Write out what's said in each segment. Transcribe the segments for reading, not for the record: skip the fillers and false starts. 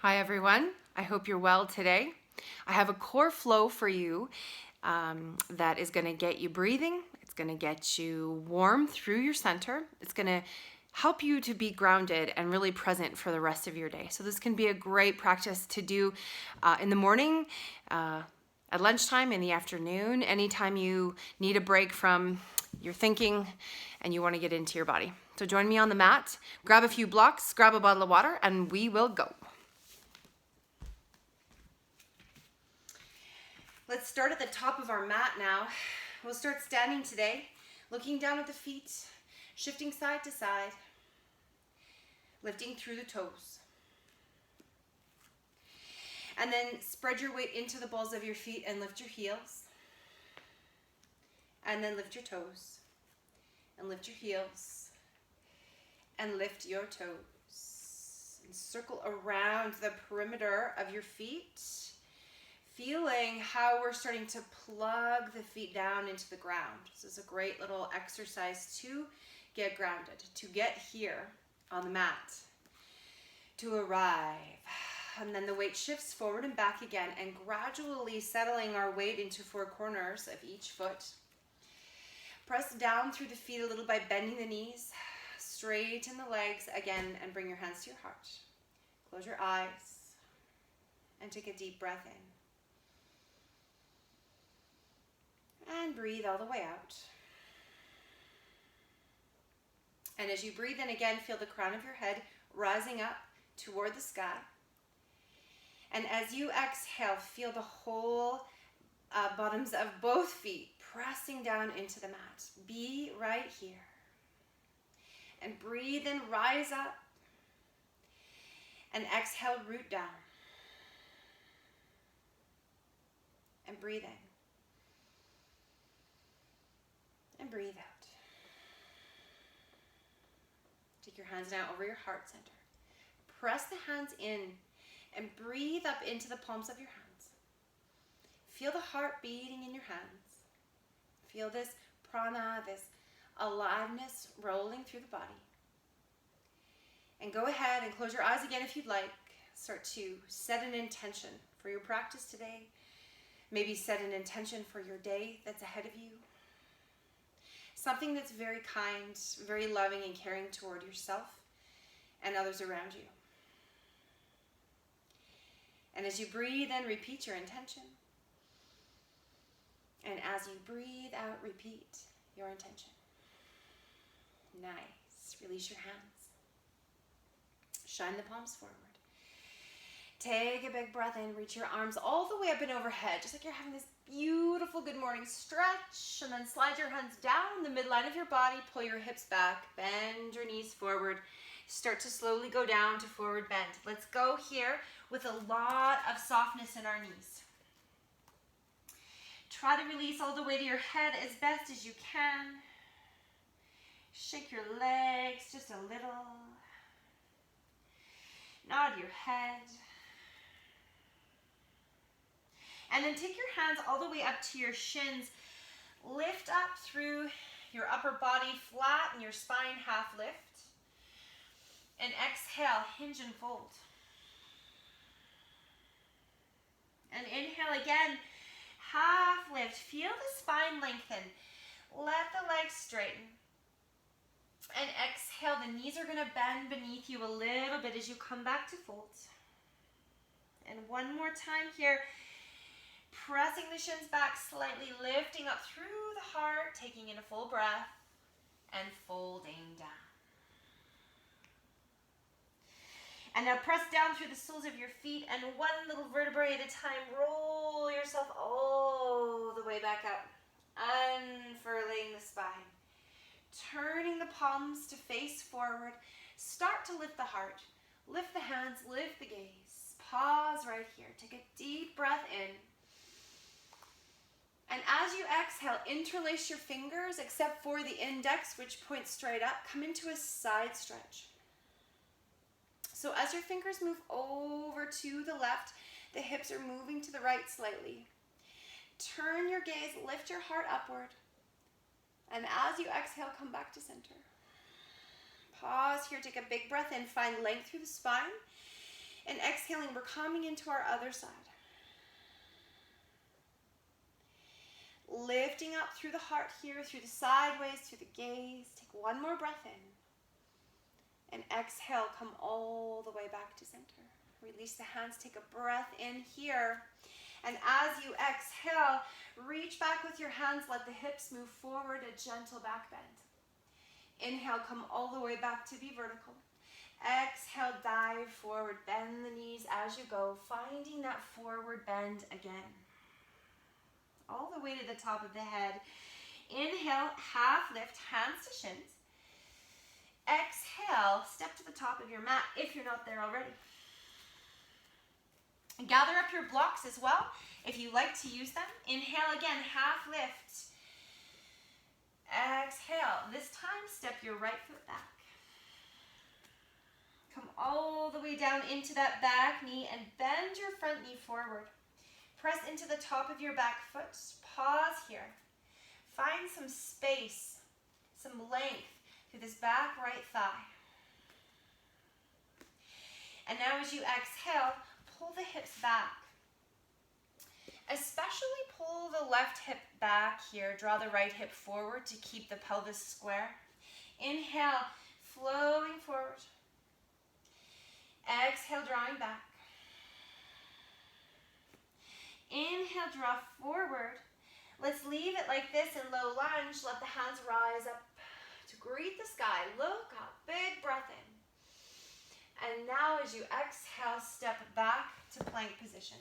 Hi everyone, I hope you're well today. I have a core flow for you that is going to get you breathing. It's going to get you warm through your center. It's going to help you to be grounded and really present for the rest of your day. So this can be a great practice to do in the morning, at lunchtime, in the afternoon, anytime you need a break from your thinking and you want to get into your body. So join me on the mat, grab a few blocks, grab a bottle of water, and we will go. Let's start at the top of our mat now. We'll start standing today, looking down at the feet, shifting side to side, lifting through the toes. And then spread your weight into the balls of your feet and lift your heels. And then lift your toes. And lift your heels. And lift your toes. And circle around the perimeter of your feet, feeling how we're starting to plug the feet down into the ground. This is a great little exercise to get grounded, to get here on the mat, to arrive. And then the weight shifts forward and back again, and gradually settling our weight into four corners of each foot. Press down through the feet a little by bending the knees, straighten the legs again, and bring your hands to your heart. Close your eyes and take a deep breath in. And breathe all the way out. And as you breathe in again, feel the crown of your head rising up toward the sky. And as you exhale, feel the whole bottoms of both feet pressing down into the mat. Be right here. And breathe in, rise up. And exhale, root down. And breathe in. And breathe out. Take your hands now over your heart center. Press the hands in and breathe up into the palms of your hands. Feel the heart beating in your hands. Feel this prana, this aliveness rolling through the body. And go ahead and close your eyes again if you'd like. Start to set an intention for your practice today. Maybe set an intention for your day that's ahead of you. Something that's very kind, very loving and caring toward yourself and others around you. And as you breathe in, repeat your intention. And as you breathe out, repeat your intention. Nice. Release your hands. Shine the palms forward. Take a big breath in. Reach your arms all the way up and overhead, just like you're having this beautiful good morning stretch. And then slide your hands down the midline of your body. Pull your hips back. Bend your knees forward. Start to slowly go down to forward bend. Let's go here with a lot of softness in our knees. Try to release all the way to your head as best as you can. Shake your legs just a little. Nod your head. And then take your hands all the way up to your shins. Lift up through your upper body, flatten your spine, half lift. And exhale, hinge and fold. And inhale again, half lift. Feel the spine lengthen. Let the legs straighten. And exhale, the knees are going to bend beneath you a little bit as you come back to fold. And one more time here. Pressing the shins back slightly, lifting up through the heart, taking in a full breath, and folding down. And now press down through the soles of your feet, and one little vertebrae at a time, roll yourself all the way back up, unfurling the spine. Turning the palms to face forward, start to lift the heart, lift the hands, lift the gaze. Pause right here, take a deep breath in. And as you exhale, interlace your fingers, except for the index, which points straight up. Come into a side stretch. So as your fingers move over to the left, the hips are moving to the right slightly. Turn your gaze, lift your heart upward. And as you exhale, come back to center. Pause here, take a big breath in, find length through the spine. And exhaling, we're coming into our other side. Lifting up through the heart here, through the sideways, through the gaze. Take one more breath in. And exhale, come all the way back to center. Release the hands, take a breath in here. And as you exhale, reach back with your hands, let the hips move forward, a gentle back bend. Inhale, come all the way back to be vertical. Exhale, dive forward, bend the knees as you go, finding that forward bend again. All the way to the top of the head. Inhale, half lift, hands to shins. Exhale, step to the top of your mat if you're not there already. Gather up your blocks as well if you like to use them. Inhale again, half lift. Exhale. This time, step your right foot back. Come all the way down into that back knee and bend your front knee forward. Press into the top of your back foot. Pause here. Find some space, some length through this back right thigh. And now as you exhale, pull the hips back. Especially pull the left hip back here. Draw the right hip forward to keep the pelvis square. Inhale, flowing forward. Exhale, drawing back. Inhale, draw forward. Let's leave it like this in low lunge. Let the hands rise up to greet the sky. Look up, big breath in. And now as you exhale, step back to plank position.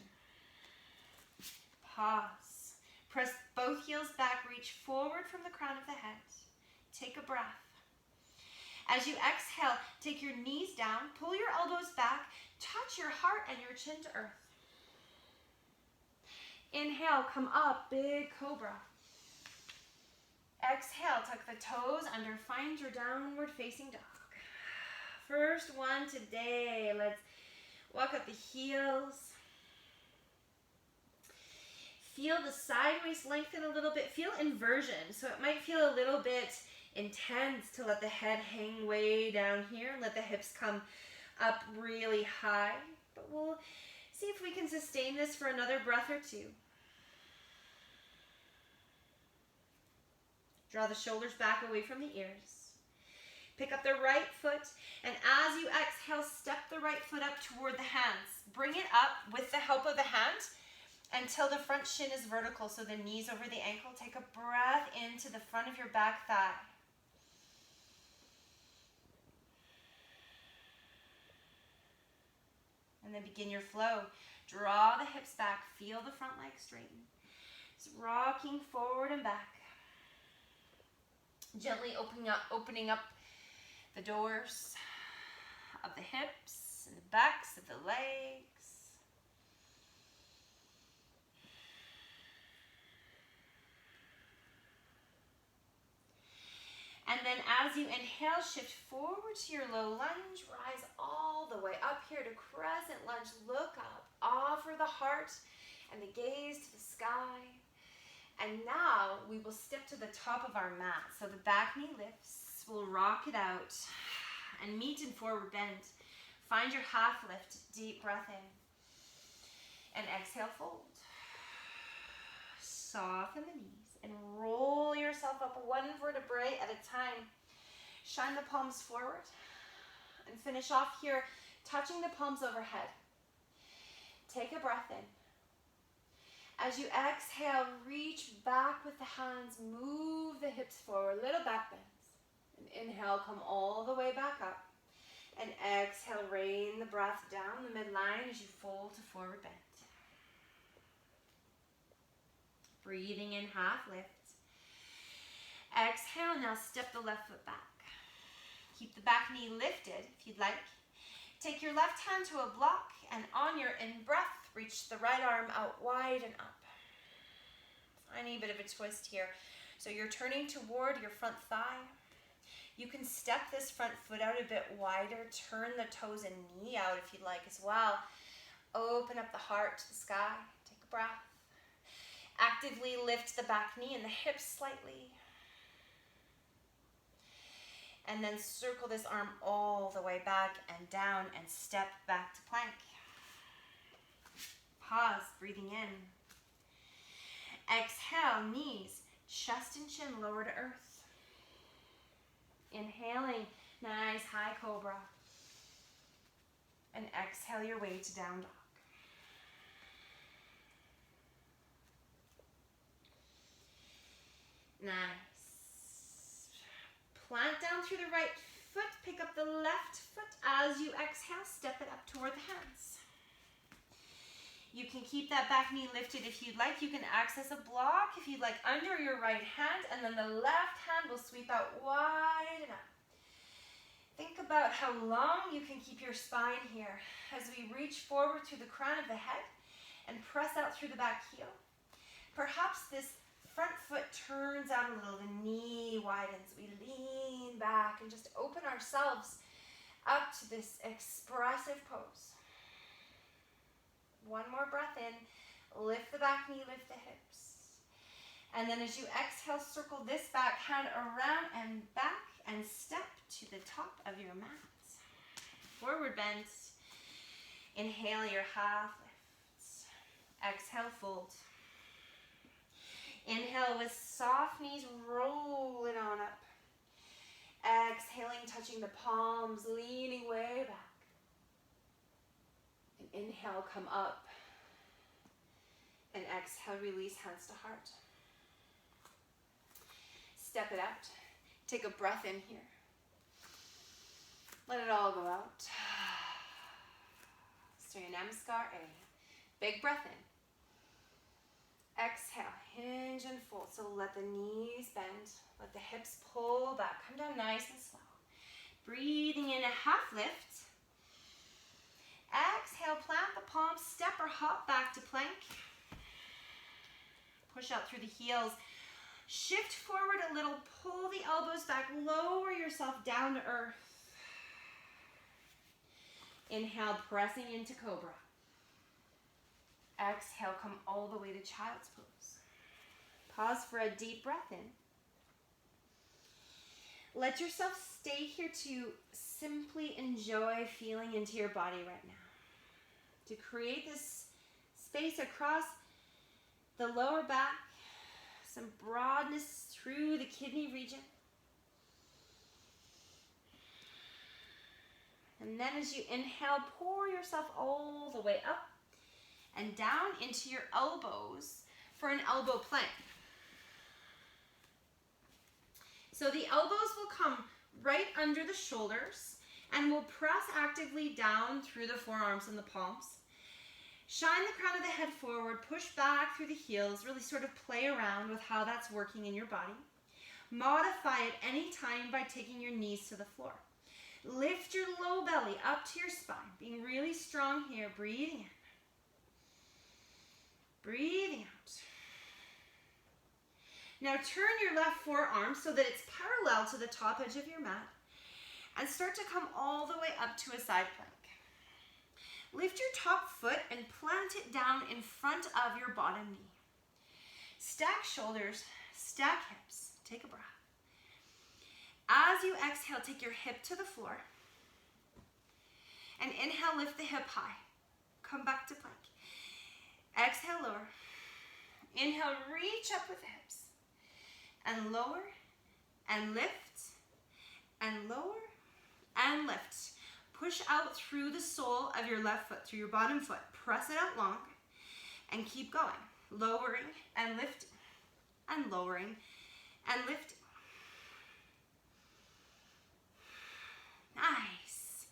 Pause. Press both heels back, reach forward from the crown of the head. Take a breath. As you exhale, take your knees down, pull your elbows back, touch your heart and your chin to earth. Inhale, come up, big cobra. Exhale, tuck the toes under, find your downward facing dog. First one today, let's walk up the heels. Feel the sideways lengthen a little bit. Feel inversion. So it might feel a little bit intense to let the head hang way down here and let the hips come up really high. But we'll see if we can sustain this for another breath or two. Draw the shoulders back away from the ears. Pick up the right foot, and as you exhale, step the right foot up toward the hands. Bring it up with the help of the hand until the front shin is vertical, so the knees over the ankle. Take a breath into the front of your back thigh. And then begin your flow. Draw the hips back, feel the front leg straighten. It's rocking forward and back. Gently opening up the doors of the hips and the backs of the legs. And then as you inhale, shift forward to your low lunge, rise all the way up here to crescent lunge. Look up, offer the heart and the gaze to the sky. And now we will step to the top of our mat. So the back knee lifts, we'll rock it out and meet in forward bend. Find your half lift, deep breath in. And exhale, fold. Soften the knees and roll yourself up one vertebrae at a time. Shine the palms forward and finish off here, touching the palms overhead. Take a breath in. As you exhale, reach back with the hands, move the hips forward, little back bends. And inhale, come all the way back up. And exhale, rain the breath down the midline as you fold to forward bend. Breathing in, half lift. Exhale, now step the left foot back. Keep the back knee lifted if you'd like. Take your left hand to a block, and on your in-breath, reach the right arm out wide and up. Tiny bit of a twist here. So you're turning toward your front thigh. You can step this front foot out a bit wider, turn the toes and knee out if you'd like as well. Open up the heart to the sky. Take a breath. Actively lift the back knee and the hips slightly. And then circle this arm all the way back and down and step back to plank. Pause, breathing in. Exhale, knees, chest and chin lower to earth. Inhaling, nice high cobra. And exhale your way to down dog. Nice. Plant down through the right foot. Pick up the left foot. As you exhale, step it up toward the hands. You can keep that back knee lifted if you'd like. You can access a block if you'd like under your right hand, and then the left hand will sweep out wide enough. Think about how long you can keep your spine here as we reach forward through the crown of the head and press out through the back heel. Perhaps this front foot turns out a little, the knee widens. We lean back and just open ourselves up to this expressive pose. One more breath in. Lift the back knee, lift the hips. And then as you exhale, circle this back hand around and back and step to the top of your mat. Forward bend. Inhale your half lifts. Exhale, fold. Inhale with soft knees, roll it on up. Exhaling, touching the palms, leaning way back. And inhale, come up. And exhale, release hands to heart. Step it out. Take a breath in here. Let it all go out. Surya Namaskar A. Big breath in. Exhale, hinge and fold. So let the knees bend. Let the hips pull back. Come down nice and slow. Breathing in a half lift. Exhale, plant the palms, step or hop back to plank. Push out through the heels. Shift forward a little, pull the elbows back, lower yourself down to earth. Inhale, pressing into cobra. Exhale, come all the way to child's pose. Pause for a deep breath in. Let yourself stay here to simply enjoy feeling into your body right now. To create this space across the lower back, some broadness through the kidney region. And then as you inhale, pour yourself all the way up and down into your elbows for an elbow plank. So the elbows will come right under the shoulders and will press actively down through the forearms and the palms. Shine the crown of the head forward, push back through the heels, really sort of play around with how that's working in your body. Modify it anytime by taking your knees to the floor. Lift your low belly up to your spine, being really strong here, breathing in. Breathing out. Now turn your left forearm so that it's parallel to the top edge of your mat and start to come all the way up to a side plank. Lift your top foot and plant it down in front of your bottom knee. Stack shoulders, stack hips. Take a breath. As you exhale, take your hip to the floor. And inhale, lift the hip high. Come back to plank. Exhale, lower. Inhale, reach up with the hips. And lower, and lift, and lower, and lift. Push out through the sole of your left foot, through your bottom foot. Press it out long, and keep going. Lowering, and lifting, and lowering, and lifting. Nice.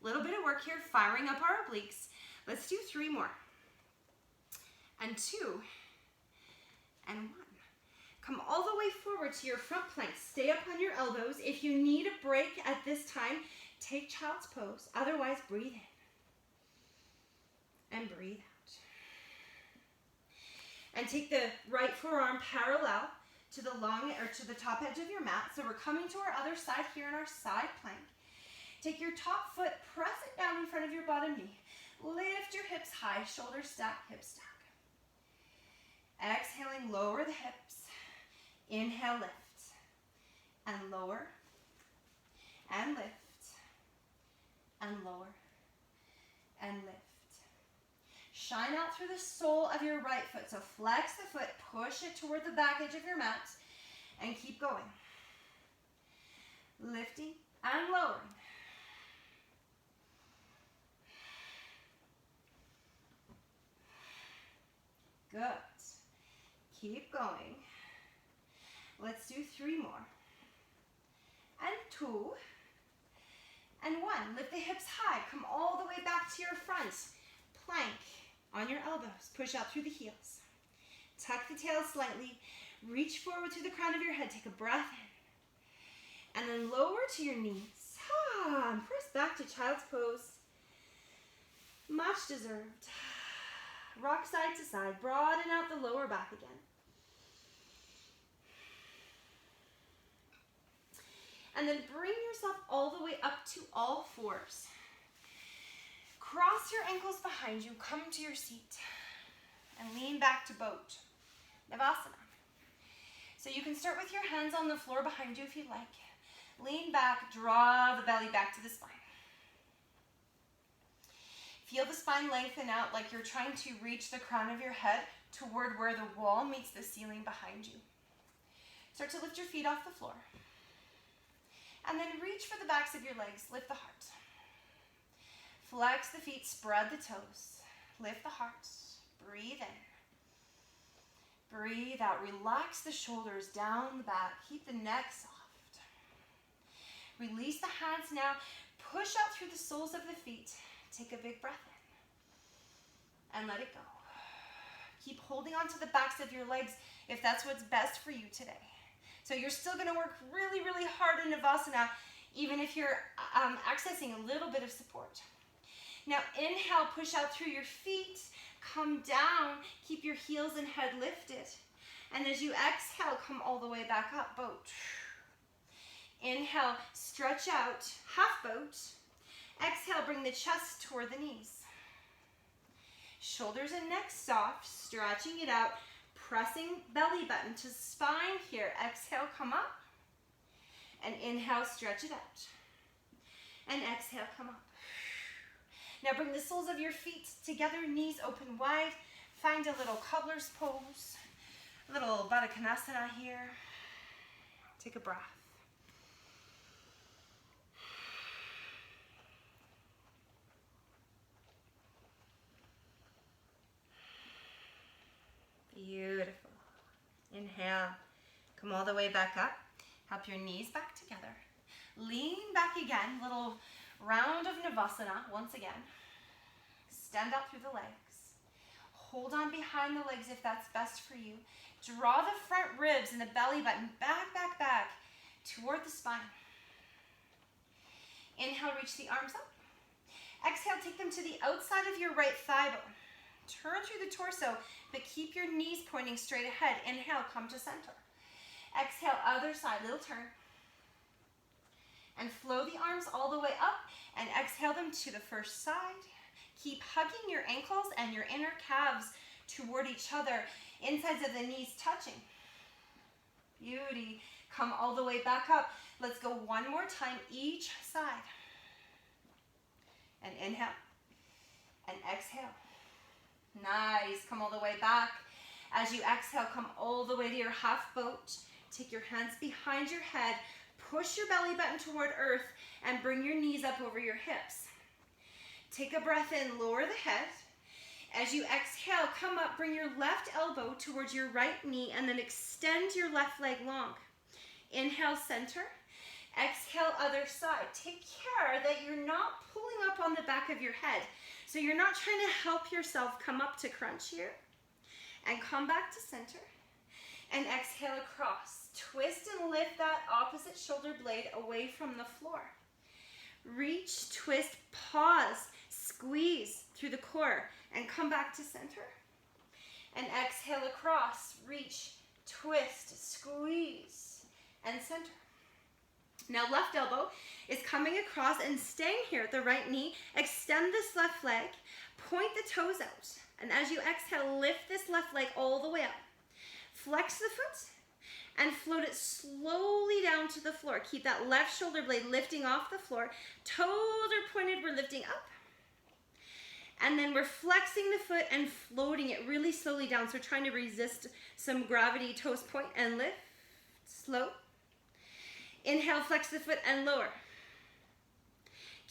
Little bit of work here, firing up our obliques. Let's do 3 more. And 2, and 1. Come all the way forward to your front plank. Stay up on your elbows. If you need a break at this time, take child's pose. Otherwise, breathe in and breathe out. And take the right forearm parallel to the to the top edge of your mat. So we're coming to our other side here in our side plank. Take your top foot, press it down in front of your bottom knee. Lift your hips high, shoulders stack, hips stack. Exhaling, lower the hips. Inhale, lift, and lower, and lift, and lower, and lift. Shine out through the sole of your right foot. So flex the foot, push it toward the back edge of your mat, and keep going. Lifting and lowering. Good. Keep going. Let's do 3 more. And 2. And 1. Lift the hips high. Come all the way back to your front. Plank on your elbows. Push out through the heels. Tuck the tail slightly. Reach forward to the crown of your head. Take a breath in. And then lower to your knees. And press back to child's pose. Much deserved. Rock side to side. Broaden out the lower back again. And then bring yourself all the way up to all fours. Cross your ankles behind you. Come to your seat. And lean back to boat. Navasana. So you can start with your hands on the floor behind you if you'd like. Lean back. Draw the belly back to the spine. Feel the spine lengthen out like you're trying to reach the crown of your head toward where the wall meets the ceiling behind you. Start to lift your feet off the floor. And then reach for the backs of your legs. Lift the heart. Flex the feet. Spread the toes. Lift the heart. Breathe in. Breathe out. Relax the shoulders down the back. Keep the neck soft. Release the hands now. Push out through the soles of the feet. Take a big breath in. And let it go. Keep holding on to the backs of your legs if that's what's best for you today. So you're still going to work really, really hard in Navasana, even if you're accessing a little bit of support. Now inhale, push out through your feet, come down, keep your heels and head lifted. And as you exhale, come all the way back up, boat. Inhale, stretch out, half boat. Exhale, bring the chest toward the knees. Shoulders and neck soft, stretching it out. Pressing belly button to spine here. Exhale, come up. And inhale, stretch it out. And exhale, come up. Now bring the soles of your feet together, knees open wide. Find a little cobbler's pose. A little Baddha Konasana here. Take a breath. Beautiful. Inhale. Come all the way back up. Help your knees back together. Lean back again. Little round of Navasana once again. Extend out through the legs. Hold on behind the legs if that's best for you. Draw the front ribs and the belly button back, back, back toward the spine. Inhale, reach the arms up. Exhale, take them to the outside of your right thigh bone. Turn through the torso, but keep your knees pointing straight ahead. Inhale, come to center. Exhale, other side, little turn. And flow the arms all the way up and exhale them to the first side. Keep hugging your ankles and your inner calves toward each other, insides of the knees touching. Beauty. Come all the way back up. Let's go one more time each side. And inhale. And exhale. Nice. Come all the way back. As you exhale, come all the way to your half boat. Take your hands behind your head. Push your belly button toward earth and bring your knees up over your hips. Take a breath in, lower the head. As you exhale, come up, bring your left elbow towards your right knee and then extend your left leg long. Inhale, center. Exhale, other side. Take care that you're not pulling up on the back of your head. So you're not trying to help yourself come up to crunch here. And come back to center. And exhale across. Twist and lift that opposite shoulder blade away from the floor. Reach, twist, pause, squeeze through the core and come back to center. And exhale across, reach, twist, squeeze, and center. Now left elbow is coming across and staying here at the right knee. Extend this left leg, point the toes out. And as you exhale, lift this left leg all the way up. Flex the foot and float it slowly down to the floor. Keep that left shoulder blade lifting off the floor. Toes are pointed, we're lifting up. And then we're flexing the foot and floating it really slowly down. So we're trying to resist some gravity. Toes point and lift. Slow. Inhale, flex the foot and lower.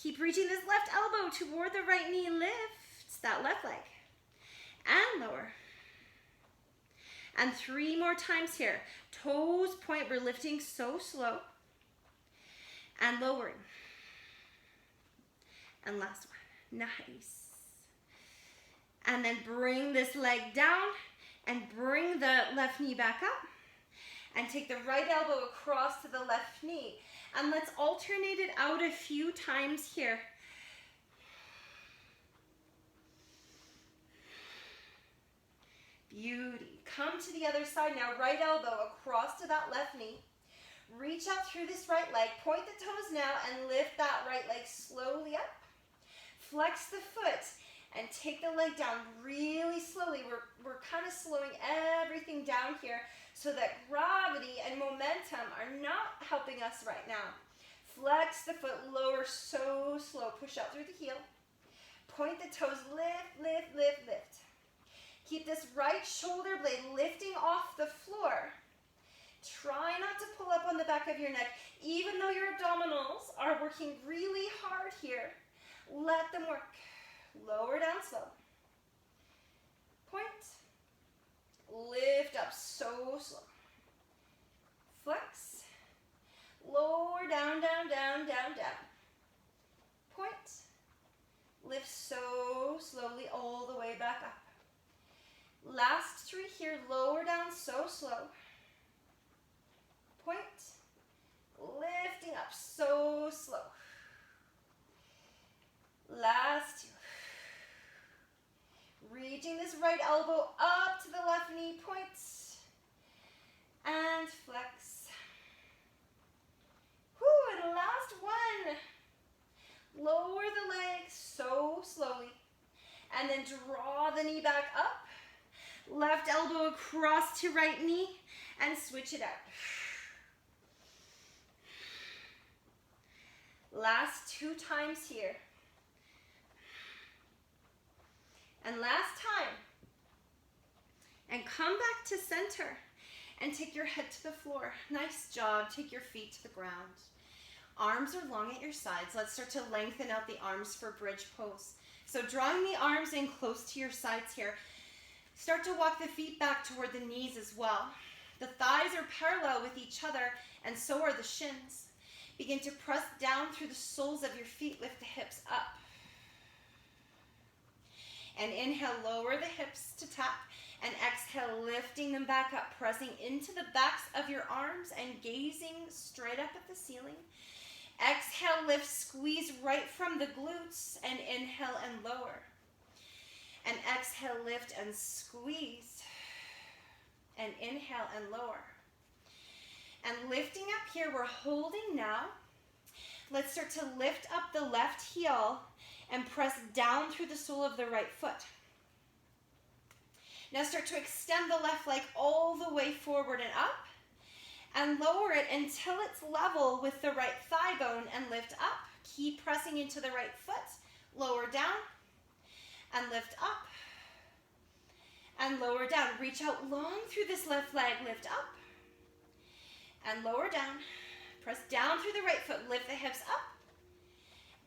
Keep reaching this left elbow toward the right knee. Lift that left leg. And lower. And 3 more times here. Toes point, we're lifting so slow. And lowering. And last one. Nice. And then bring this leg down and bring the left knee back up. And take the right elbow across to the left knee. And let's alternate it out a few times here. Beauty. Come to the other side now. Right elbow across to that left knee. Reach out through this right leg. Point the toes now and lift that right leg slowly up. Flex the foot and take the leg down really slowly. We're kind of slowing everything down here so that gravity and momentum are not helping us right now. Flex the foot, lower so slow. Push out through the heel. Point the toes, lift, lift, lift, lift. Keep this right shoulder blade lifting off the floor. Try not to pull up on the back of your neck. Even though your abdominals are working really hard here, let them work. Lower down slow. Point. Lift up so slow. Flex. Lower down, down, down, down, down. Point. Lift so slowly all the way back up. Last 3 here. Lower down so slow. Point. Lifting up so slow. Last 2. Reaching this right elbow up to the left knee. Point. And flex. Whew, and last 1. Lower the leg so slowly. And then draw the knee back up. Left elbow across to right knee. And switch it out. Last 2 times here. And last time. And come back to center. And take your head to the floor. Nice job. Take your feet to the ground. Arms are long at your sides. Let's start to lengthen out the arms for bridge pose. So drawing the arms in close to your sides here. Start to walk the feet back toward the knees as well. The thighs are parallel with each other, and so are the shins. Begin to press down through the soles of your feet. Lift the hips up. And inhale, lower the hips to tap. And exhale, lifting them back up, pressing into the backs of your arms and gazing straight up at the ceiling. Exhale, lift, squeeze right from the glutes, and inhale and lower. And exhale, lift and squeeze. And inhale and lower. And lifting up here, we're holding now. Let's start to lift up the left heel and press down through the sole of the right foot. Now start to extend the left leg all the way forward and up. And lower it until it's level with the right thigh bone and lift up. Keep pressing into the right foot. Lower down and lift up. And lower down. Reach out long through this left leg. Lift up. And lower down. Press down through the right foot. Lift the hips up.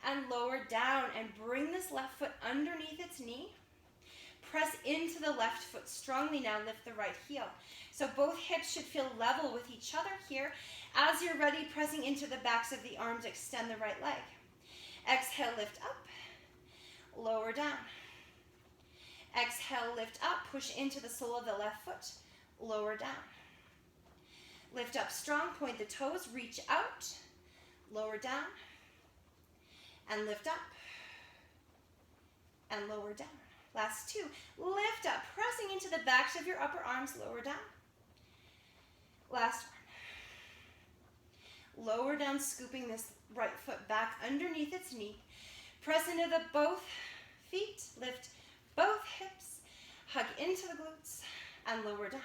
And lower down. And bring this left foot underneath its knee. Press into the left foot strongly now. Lift the right heel. So both hips should feel level with each other here. As you're ready, pressing into the backs of the arms, extend the right leg. Exhale, lift up. Lower down. Exhale, lift up. Push into the sole of the left foot. Lower down. Lift up strong. Point the toes. Reach out. Lower down. And lift up. And lower down. Last 2. Lift up. Pressing into the backs of your upper arms. Lower down. Last 1. Lower down, scooping this right foot back underneath its knee. Press into the both feet. Lift both hips. Hug into the glutes and lower down.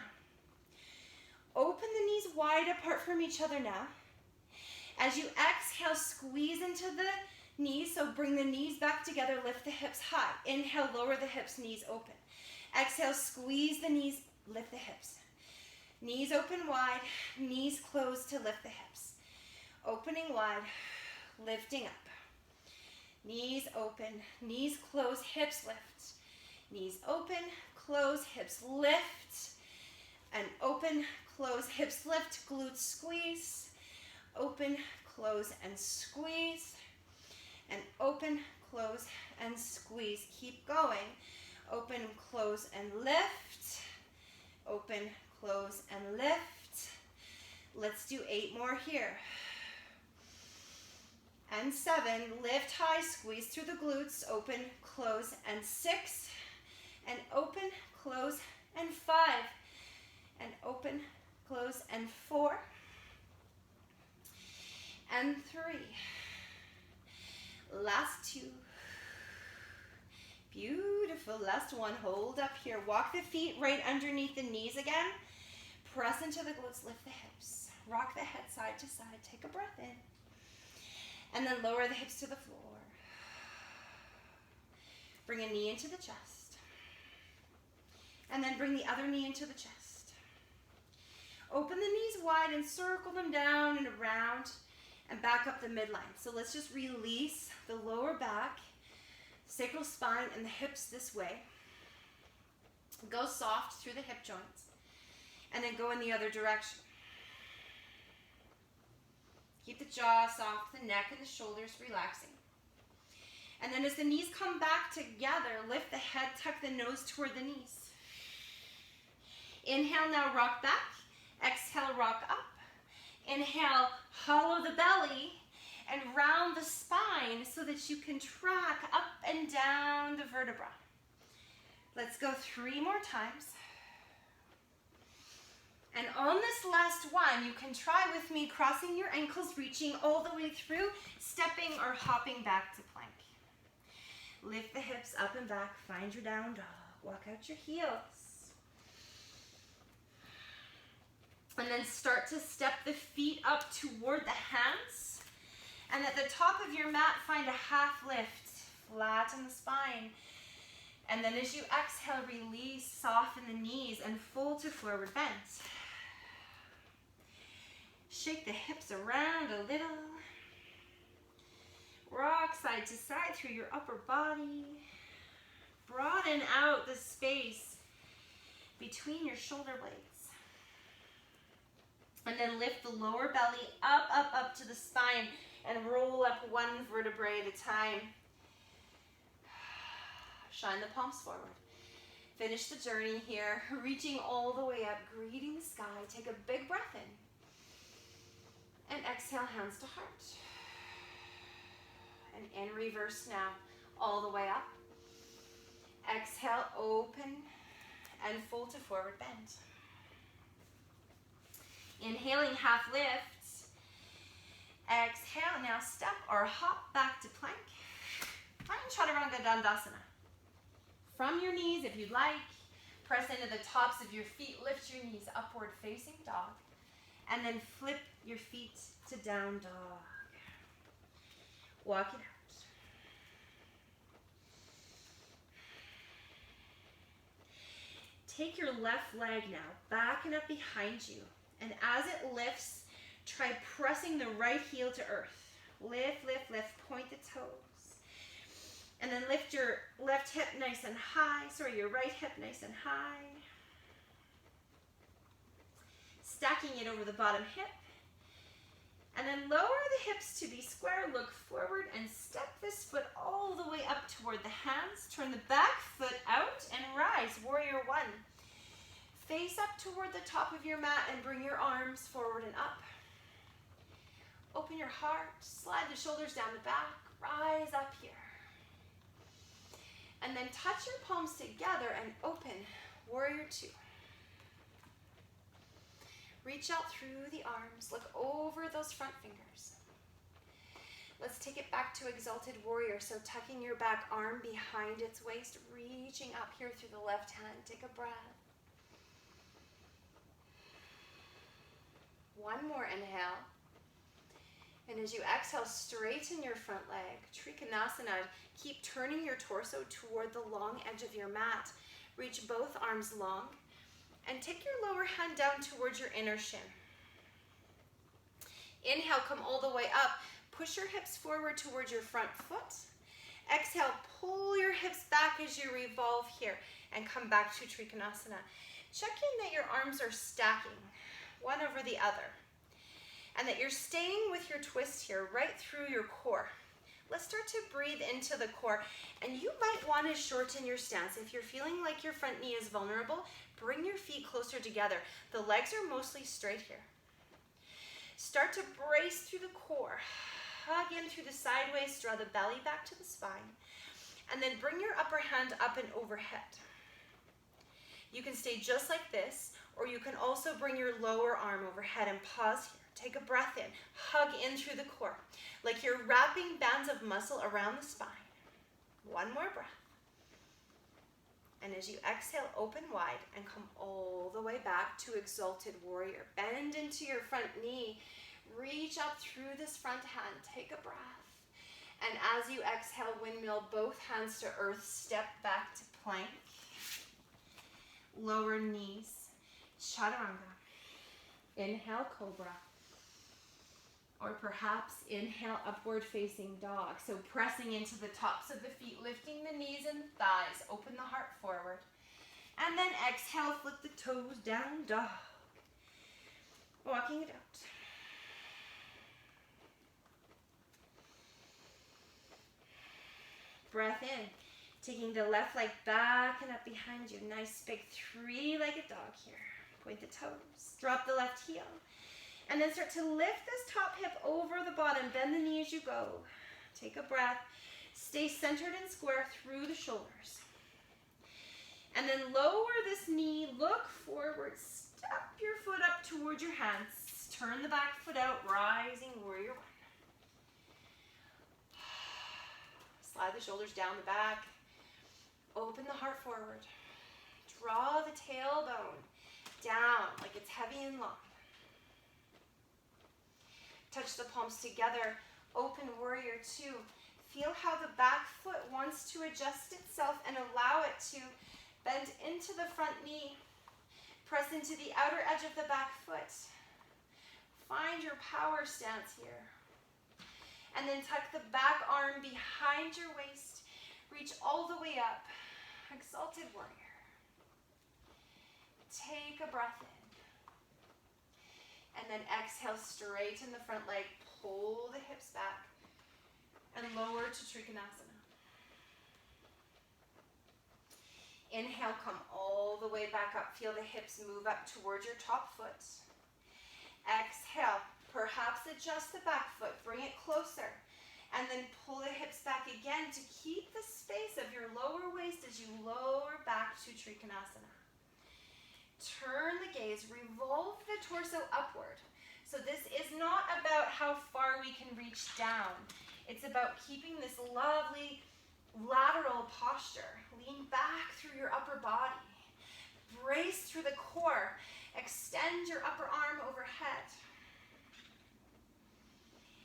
Open the knees wide apart from each other now. As you exhale, squeeze into the knees. So bring the knees back together, lift the hips high. Inhale, lower the hips, knees open. Exhale, squeeze the knees, lift the hips. Knees open wide, knees closed to lift the hips. Opening wide, lifting up. Knees open, knees close, hips lift. Knees open, close, hips lift. And open, close, hips lift, glutes squeeze. Open, close, and squeeze. And open, close, and squeeze. Keep going. Open, close, and lift. Open, close, and lift. Let's do 8 more here. And 7, lift high, squeeze through the glutes, open, close, and 6, and open, close, and 5, and open, close, and 4, and 3. Last 2. Beautiful. Last 1. Hold up here. Walk the feet right underneath the knees again. Press into the glutes, lift the hips. Rock the head side to side. Take a breath in. And then lower the hips to the floor. Bring a knee into the chest. And then bring the other knee into the chest. Open the knees wide and circle them down and around and back up the midline. So let's just release the lower back, sacral spine, and the hips this way. Go soft through the hip joints. And then go in the other direction. Keep the jaw soft, the neck and the shoulders relaxing. And then as the knees come back together, lift the head, tuck the nose toward the knees. Inhale, now rock back. Exhale, rock up. Inhale, hollow the belly and round the spine so that you can track up and down the vertebra. Let's go 3 more times. And on this last one, you can try with me crossing your ankles, reaching all the way through, stepping or hopping back to plank. Lift the hips up and back, find your down dog. Walk out your heels. And then start to step the feet up toward the hands. And at the top of your mat, find a half lift, flatten the spine. And then as you exhale, release, soften the knees and fold to forward bend. Shake the hips around a little. Rock side to side through your upper body. Broaden out the space between your shoulder blades. And then lift the lower belly up, up, up to the spine and roll up 1 vertebrae at a time. Shine the palms forward. Finish the journey here, reaching all the way up, greeting the sky. Take a big breath in. And exhale, hands to heart. And in reverse now, all the way up. Exhale, open and fold to forward bend. Inhaling, half lift. Exhale, now step or hop back to plank. Find Chaturanga Dandasana. From your knees, if you'd like, press into the tops of your feet, lift your knees upward facing dog, and then flip your feet to down dog. Walk it out. Take your left leg now, back and up behind you, and as it lifts, try pressing the right heel to earth. Lift, lift, lift, point the toes. And then lift your left hip nice and high. Sorry, your right hip nice and high. Stacking it over the bottom hip. And then lower the hips to be square. Look forward and step this foot all the way up toward the hands. Turn the back foot out and rise. Warrior 1. Face up toward the top of your mat and bring your arms forward and up. Open your heart. Slide the shoulders down the back. Rise up here. And then touch your palms together and open, Warrior 2. Reach out through the arms, look over those front fingers. Let's take it back to Exalted Warrior. So tucking your back arm behind its waist, reaching up here through the left hand. Take a breath. 1 more inhale. And as you exhale, straighten your front leg. Trikonasana. Keep turning your torso toward the long edge of your mat. Reach both arms long. And take your lower hand down towards your inner shin. Inhale, come all the way up. Push your hips forward towards your front foot. Exhale, pull your hips back as you revolve here and come back to Trikonasana. Check in that your arms are stacking, one over the other, and that you're staying with your twist here right through your core. Let's start to breathe into the core, and you might want to shorten your stance. If you're feeling like your front knee is vulnerable, bring your feet closer together. The legs are mostly straight here. Start to brace through the core. Hug in through the sideways, draw the belly back to the spine, and then bring your upper hand up and overhead. You can stay just like this, or you can also bring your lower arm overhead and pause here. Take a breath in, hug in through the core, like you're wrapping bands of muscle around the spine. One more breath. And as you exhale, open wide and come all the way back to Exalted Warrior. Bend into your front knee. Reach up through this front hand. Take a breath. And as you exhale, windmill both hands to earth. Step back to plank. Lower knees. Chaturanga. Inhale, cobra. Or perhaps inhale, upward facing dog. So pressing into the tops of the feet, lifting the knees and thighs. Open the heart forward. And then exhale, flip the toes down, dog. Walking it out. Breath in. Taking the left leg back and up behind you. Nice big three-legged dog here. Point the toes. Drop the left heel. And then start to lift this top hip over the bottom. Bend the knee as you go. Take a breath. Stay centered and square through the shoulders. And then lower this knee. Look forward. Step your foot up towards your hands. Turn the back foot out. Rising warrior one. Slide the shoulders down the back. Open the heart forward. Draw the tailbone down like it's heavy and long. Touch the palms together. Open warrior two. Feel how the back foot wants to adjust itself and allow it to bend into the front knee. Press into the outer edge of the back foot. Find your power stance here. And then tuck the back arm behind your waist. Reach all the way up. Exalted warrior. Take a breath in. And then exhale, straighten the front leg. Pull the hips back. And lower to Trikonasana. Inhale, come all the way back up. Feel the hips move up towards your top foot. Exhale. Perhaps adjust the back foot, bring it closer, and then pull the hips back again to keep the space of your lower waist as you lower back to Trikonasana. Turn the gaze, revolve the torso upward. So this is not about how far we can reach down. It's about keeping this lovely lateral posture. Lean back through your upper body. Brace through the core. Extend your upper arm overhead.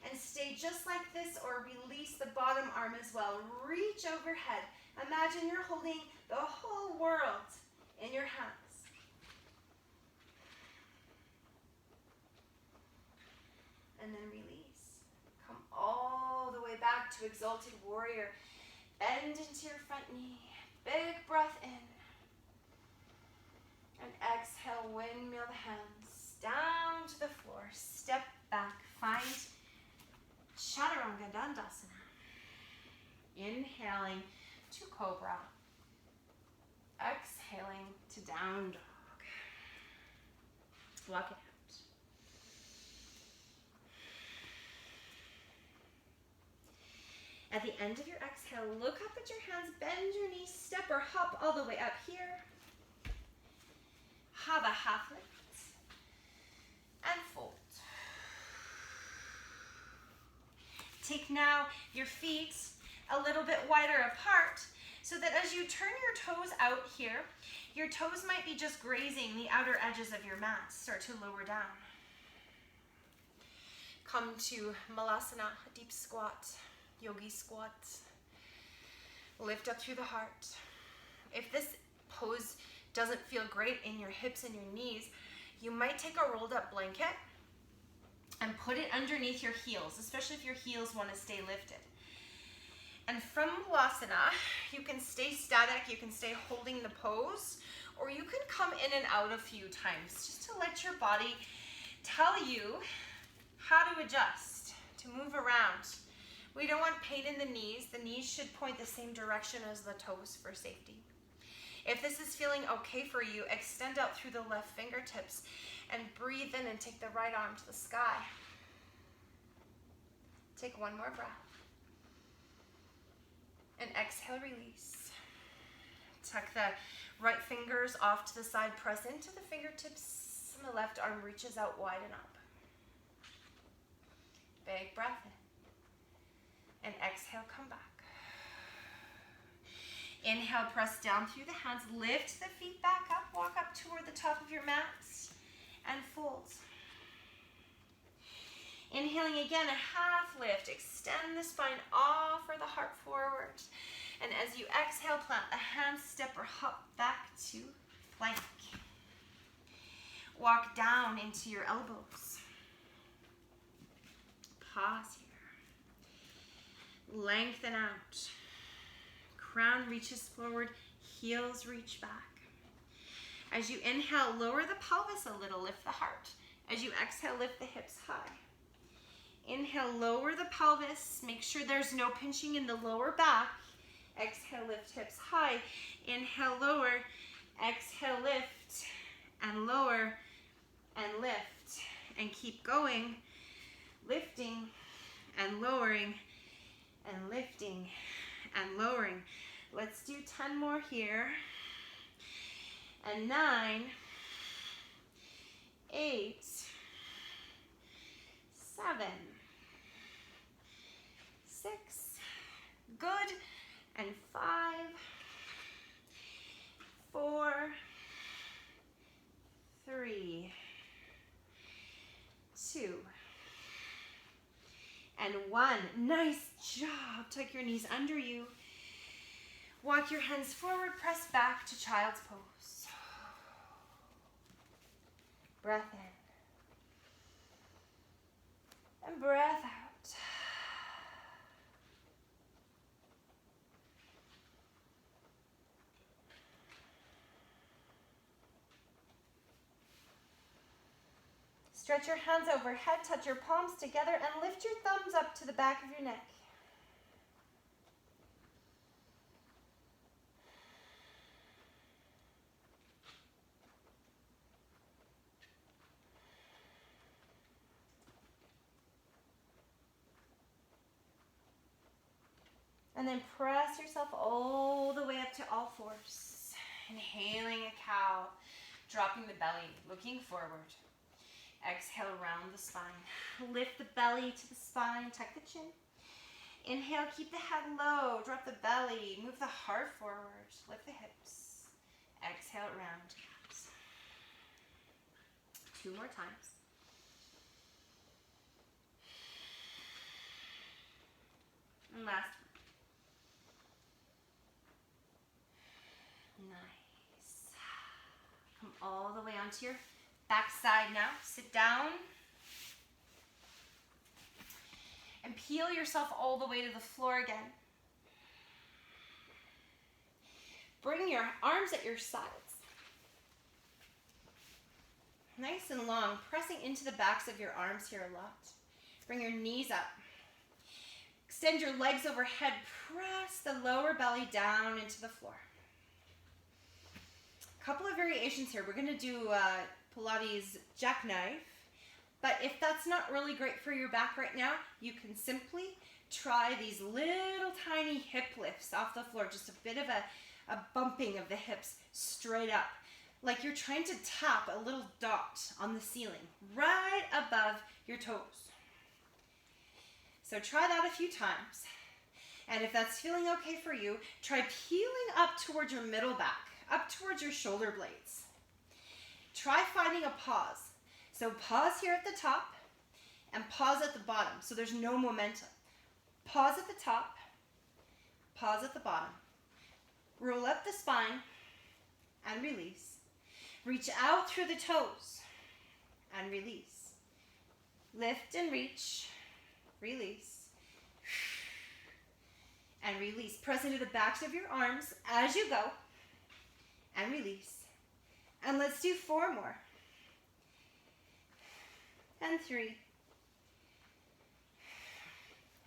And stay just like this or release the bottom arm as well. Reach overhead. Imagine you're holding the whole world in your hands. And then release. Come all the way back to Exalted Warrior. Bend into your front knee. Big breath in. And exhale, windmill the hands down to the floor. Step back. Find Chaturanga Dandasana. Inhaling to Cobra. Exhaling to Down Dog. Walk it out. At the end of your exhale, look up at your hands, bend your knees, step or hop all the way up here. Have a half lift. And fold. Take now your feet a little bit wider apart so that as you turn your toes out here, your toes might be just grazing the outer edges of your mat. Start to lower down. Come to Malasana, a deep squat, yogi squat. Lift up through the heart. If this pose doesn't feel great in your hips and your knees, you might take a rolled up blanket and put it underneath your heels, especially if your heels want to stay lifted. And from Malasana, you can stay static, you can stay holding the pose, or you can come in and out a few times just to let your body tell you how to adjust, to move around. We don't want pain in the knees. The knees should point the same direction as the toes for safety. If this is feeling okay for you, extend out through the left fingertips and breathe in and take the right arm to the sky. Take one more breath. And exhale, release. Tuck the right fingers off to the side, press into the fingertips, and the left arm reaches out wide and up. Big breath in. And exhale, come back. Inhale, press down through the hands, lift the feet back up, walk up toward the top of your mat, and fold. Inhaling again, a half lift, extend the spine, offer the heart forward. And as you exhale, plant the hands, step or hop back to plank. Walk down into your elbows. Pause here. Lengthen out. Crown reaches forward, heels reach back. As you inhale, lower the pelvis a little, lift the heart. As you exhale, lift the hips high. Inhale, lower the pelvis, make sure there's no pinching in the lower back. Exhale, lift hips high. Inhale, lower. Exhale, lift and lower and lift. And keep going, lifting and lowering and lifting and lowering. Let's do 10 more here. And 9, 8, 7, 6, good, and 5, 4, 3, 2, and 1. Nice job. Tuck your knees under you. Walk your hands forward, press back to child's pose. Breath in. And breath out. Stretch your hands overhead, touch your palms together, and lift your thumbs up to the back of your neck. And then press yourself all the way up to all fours. Inhaling a cow, dropping the belly, looking forward. Exhale, round the spine. Lift the belly to the spine, tuck the chin. Inhale, keep the head low, drop the belly, move the heart forward, lift the hips. Exhale, round calves. 2 more times. And last one. Nice. Come all the way onto your back side now. Sit down. And peel yourself all the way to the floor again. Bring your arms at your sides. Nice and long, pressing into the backs of your arms here a lot. Bring your knees up. Extend your legs overhead. Press the lower belly down into the floor. A couple of variations here. We're going to do Pilates jackknife. But if that's not really great for your back right now, you can simply try these little tiny hip lifts off the floor. Just a bit of a bumping of the hips straight up. Like you're trying to tap a little dot on the ceiling right above your toes. So try that a few times. And if that's feeling okay for you, try peeling up towards your middle back, up towards your shoulder blades. Try finding a pause. So pause here at the top and pause at the bottom, so there's no momentum. Pause at the top, pause at the bottom. Roll up the spine and release. Reach out through the toes and release. Lift and reach, release, and release. Press into the backs of your arms as you go, and release. And let's do 4 more. And 3.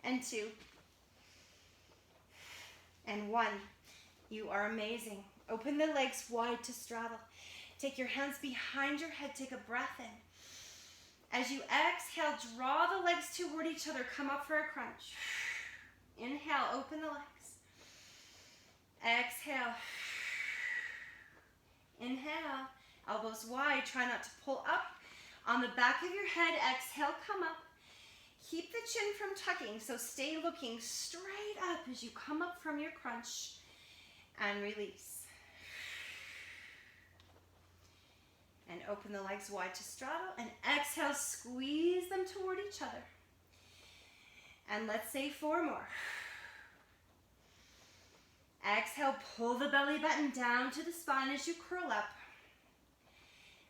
And 2. And 1. You are amazing. Open the legs wide to straddle. Take your hands behind your head. Take a breath in. As you exhale, draw the legs toward each other. Come up for a crunch. Inhale, open the legs. Exhale. Inhale, elbows wide. Try not to pull up. On the back of your head, exhale, come up. Keep the chin from tucking, so stay looking straight up as you come up from your crunch and release. And open the legs wide to straddle and exhale, squeeze them toward each other. And let's say 4 more. Exhale, pull the belly button down to the spine as you curl up.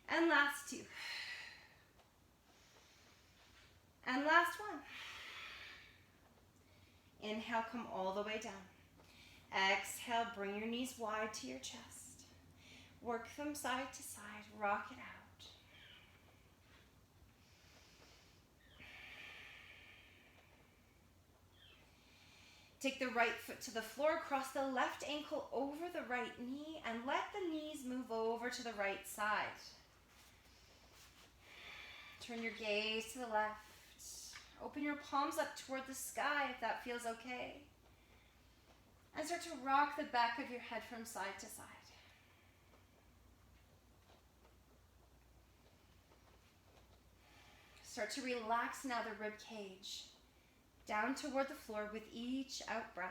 And last 2. And last 1. Inhale, come all the way down. Exhale, bring your knees wide to your chest. Work them side to side, rock it out. Take the right foot to the floor, cross the left ankle over the right knee, and let the knees move over to the right side. Turn your gaze to the left. Open your palms up toward the sky if that feels okay. And start to rock the back of your head from side to side. Start to relax now the rib cage down toward the floor with each out breath.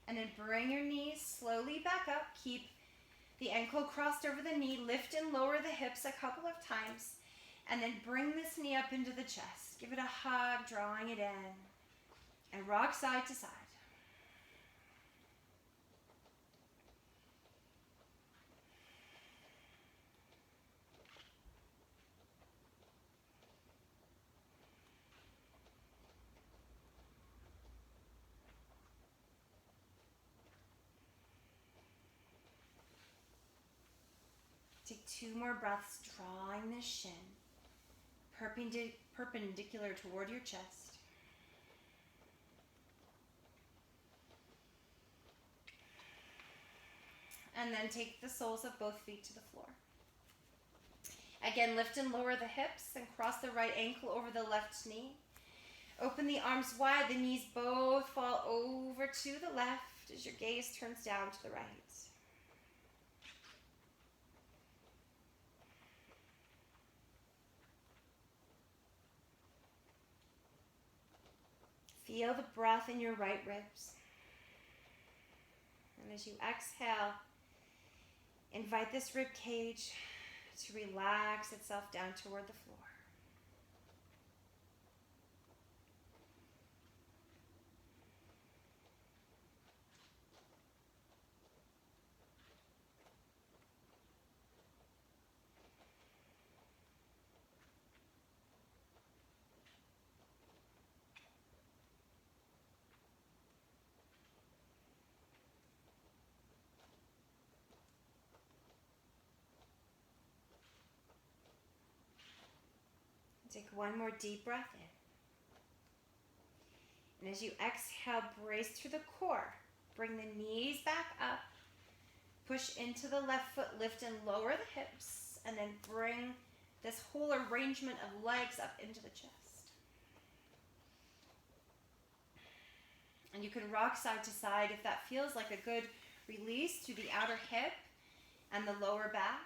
And then bring your knees slowly back up. Keep the ankle crossed over the knee. Lift and lower the hips a couple of times. And then bring this knee up into the chest. Give it a hug, drawing it in. And rock side to side. Take 2 more breaths, drawing the shin perpendicular toward your chest. And then take the soles of both feet to the floor. Again, lift and lower the hips and cross the right ankle over the left knee. Open the arms wide, the knees both fall over to the left as your gaze turns down to the right. Feel the breath in your right ribs. And as you exhale, invite this rib cage to relax itself down toward the floor. Take 1 more deep breath in. And as you exhale, brace through the core. Bring the knees back up. Push into the left foot, lift and lower the hips, and then bring this whole arrangement of legs up into the chest. And you can rock side to side if that feels like a good release through the outer hip and the lower back.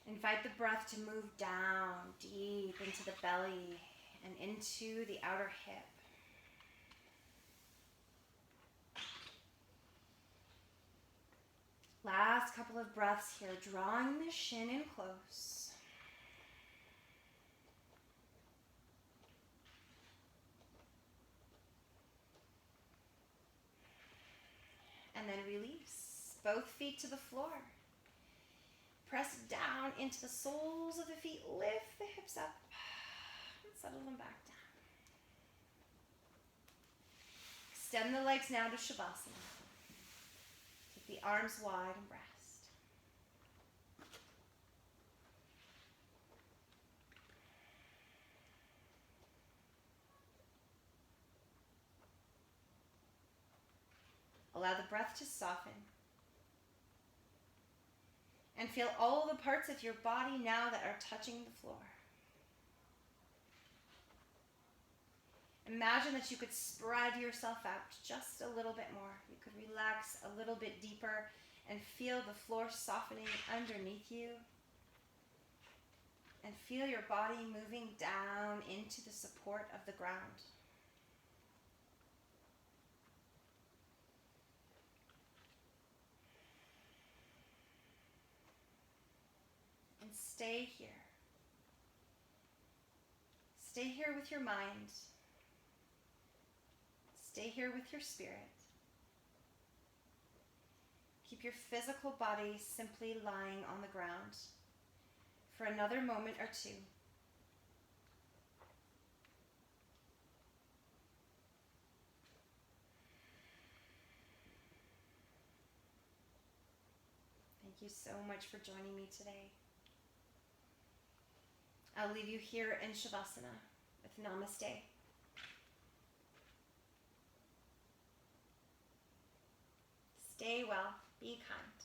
Invite the breath to move down deep into the belly and into the outer hip. Last couple of breaths here, drawing the shin in close. And then release both feet to the floor. Press down into the soles of the feet. Lift the hips up and settle them back down. Extend the legs now to Shavasana. Take the arms wide and rest. Allow the breath to soften. And feel all the parts of your body now that are touching the floor. Imagine that you could spread yourself out just a little bit more. You could relax a little bit deeper and feel the floor softening underneath you. And feel your body moving down into the support of the ground. And stay here. Stay here with your mind. Stay here with your spirit. Keep your physical body simply lying on the ground for another moment or two. Thank you so much for joining me today. I'll leave you here in Shavasana with Namaste. Stay well, be kind.